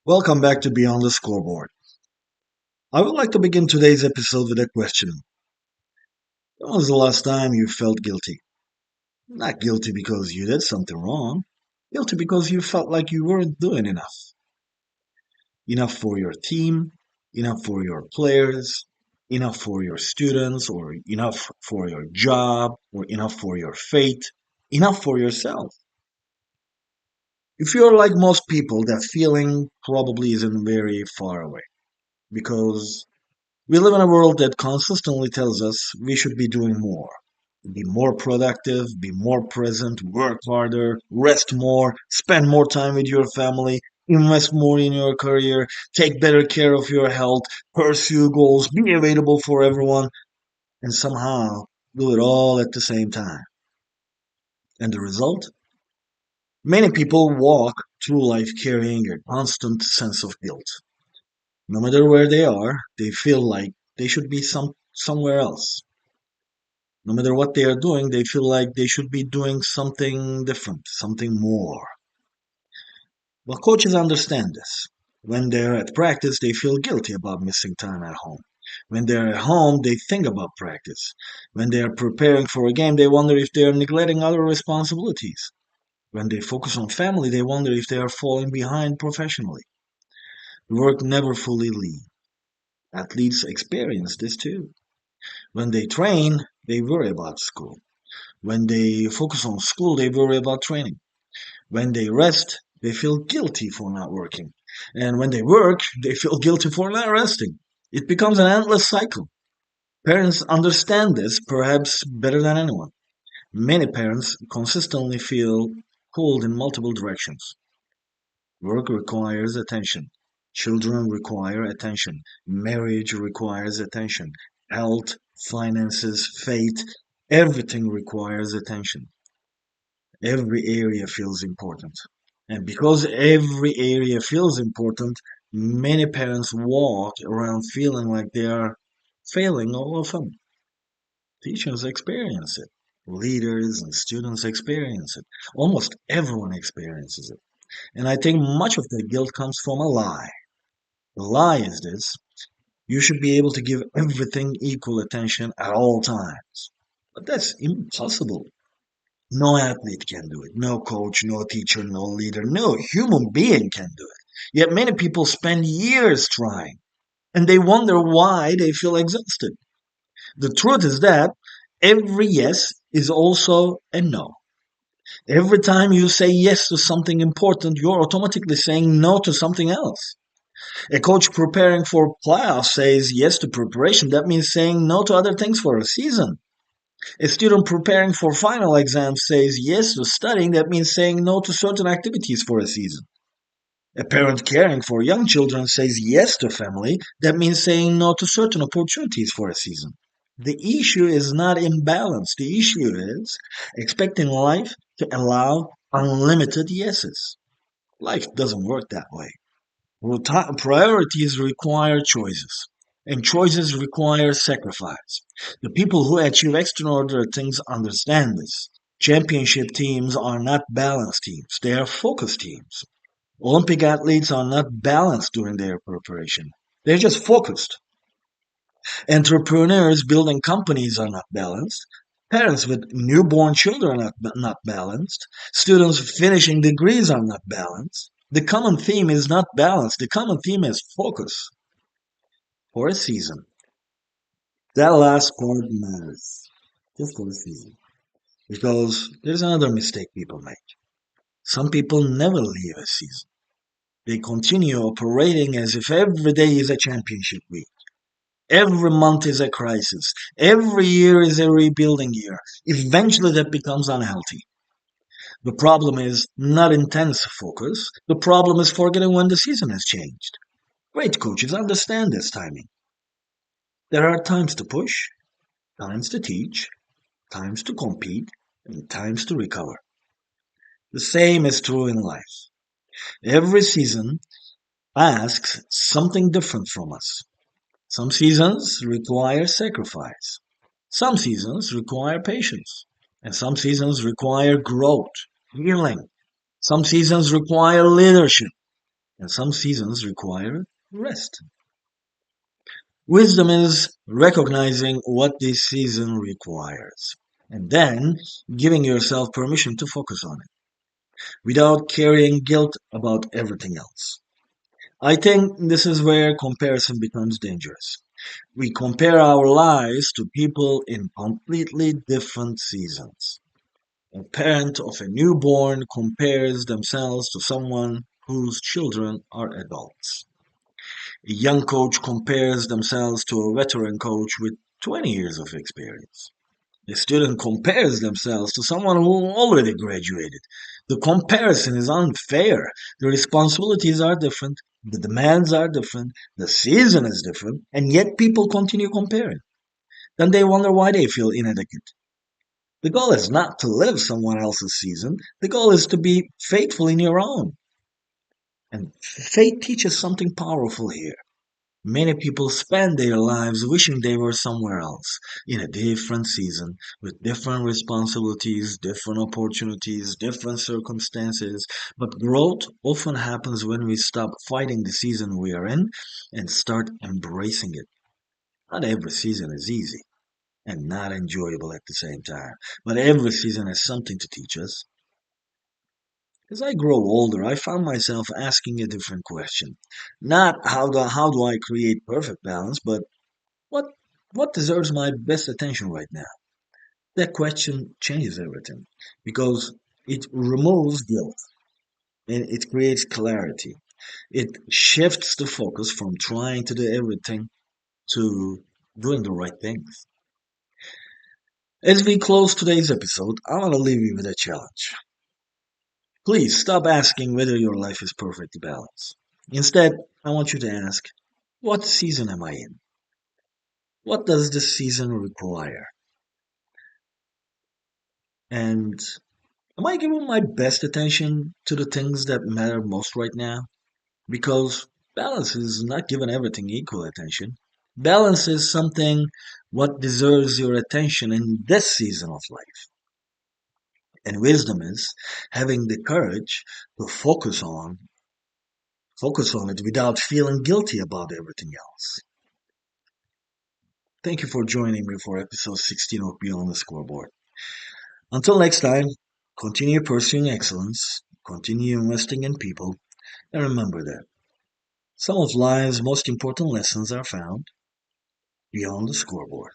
Welcome back to Beyond the Scoreboard. I would like to begin today's episode with a question. When was the last time you felt guilty? Not guilty because you did something wrong, guilty because you felt like you weren't doing enough. Enough for your team, enough for your players, enough for your students, or enough for your job, or enough for your faith, enough for yourself. If you're like most people, that feeling probably isn't very far away because we live in a world that consistently tells us we should be doing more. Be more productive, be more present, work harder, rest more, spend more time with your family, invest more in your career, take better care of your health, pursue goals, be available for everyone, and somehow do it all at the same time. And the result? Many people walk through life carrying a constant sense of guilt. No matter where they are, they feel like they should be somewhere else. No matter what they are doing, they feel like they should be doing something different, something more. Well, coaches understand this. When they're at practice, they feel guilty about missing time at home. When they're at home, they think about practice. When they are preparing for a game, they wonder if they are neglecting other responsibilities. When they focus on family, they wonder if they are falling behind professionally. Work never fully leaves. Athletes experience this too. When they train, they worry about school. When they focus on school, they worry about training. When they rest, they feel guilty for not working. And when they work, they feel guilty for not resting. It becomes an endless cycle. Parents understand this perhaps better than anyone. Many parents consistently feel pulled in multiple directions. Work requires attention. Children require attention. Marriage requires attention. Health, finances, faith, everything requires attention. Every area feels important. And because every area feels important, many parents walk around feeling like they are failing all of them. Teachers experience it. Leaders and students experience it. Almost everyone experiences it. And I think much of the guilt comes from a lie. The lie is this: you should be able to give everything equal attention at all times. But that's impossible. No athlete can do it. No coach, no teacher, no leader, no human being can do it. Yet many people spend years trying and they wonder why they feel exhausted. The truth is that every yes is also a no. Every time you say yes to something important, you're automatically saying no to something else. A coach preparing for playoffs says yes to preparation. That means saying no to other things for a season. A student preparing for final exams says yes to studying. That means saying no to certain activities for a season. A parent caring for young children says yes to family. That means saying no to certain opportunities for a season. The issue is not imbalance. The issue is expecting life to allow unlimited yeses. Life doesn't work that way. Priorities require choices, and choices require sacrifice. The people who achieve extraordinary things understand this. Championship teams are not balanced teams, they are focused teams. Olympic athletes are not balanced during their preparation, they're just focused. Entrepreneurs building companies are not balanced. Parents with newborn children are not balanced. Students finishing degrees are not balanced. The common theme is not balance. The common theme is focus for a season. That last part matters. Just for a season. Because there's another mistake people make. Some people never leave a season. They continue operating as if every day is a championship week. Every month is a crisis. Every year is a rebuilding year. Eventually, that becomes unhealthy. The problem is not intense focus. The problem is forgetting when the season has changed. Great coaches understand this timing. There are times to push, times to teach, times to compete, and times to recover. The same is true in life. Every season asks something different from us. Some seasons require sacrifice. Some seasons require patience. And some seasons require growth, healing. Some seasons require leadership. and some seasons require rest. Wisdom is recognizing what this season requires and then giving yourself permission to focus on it without carrying guilt about everything else. I think this is where comparison becomes dangerous. We compare our lives to people in completely different seasons. A parent of a newborn compares themselves to someone whose children are adults. A young coach compares themselves to a veteran coach with 20 years of experience. A student compares themselves to someone who already graduated. The comparison is unfair. The responsibilities are different, the demands are different, the season is different, and yet people continue comparing. Then they wonder why they feel inadequate. The goal is not to live someone else's season, the goal is to be faithful in your own. And faith teaches something powerful here. Many people spend their lives wishing they were somewhere else, in a different season, with different responsibilities, different opportunities, different circumstances. But growth often happens when we stop fighting the season we are in and start embracing it. Not every season is easy and not enjoyable at the same time, but every season has something to teach us. As I grow older, I found myself asking a different question. Not how do I create perfect balance, but what what deserves my best attention right now? That question changes everything because it removes guilt and it creates clarity. It shifts the focus from trying to do everything to doing the right things. As we close today's episode, I want to leave you with a challenge. Please stop asking whether your life is perfectly balanced. Instead, I want you to ask, what season am I in? What does this season require? And am I giving my best attention to the things that matter most right now? Because balance is not giving everything equal attention. Balance is something what deserves your attention in this season of life. And wisdom is having the courage to focus on it without feeling guilty about everything else. Thank you for joining me for episode 16 of Beyond the Scoreboard. Until next time, continue pursuing excellence, continue investing in people, and remember that some of life's most important lessons are found beyond the scoreboard.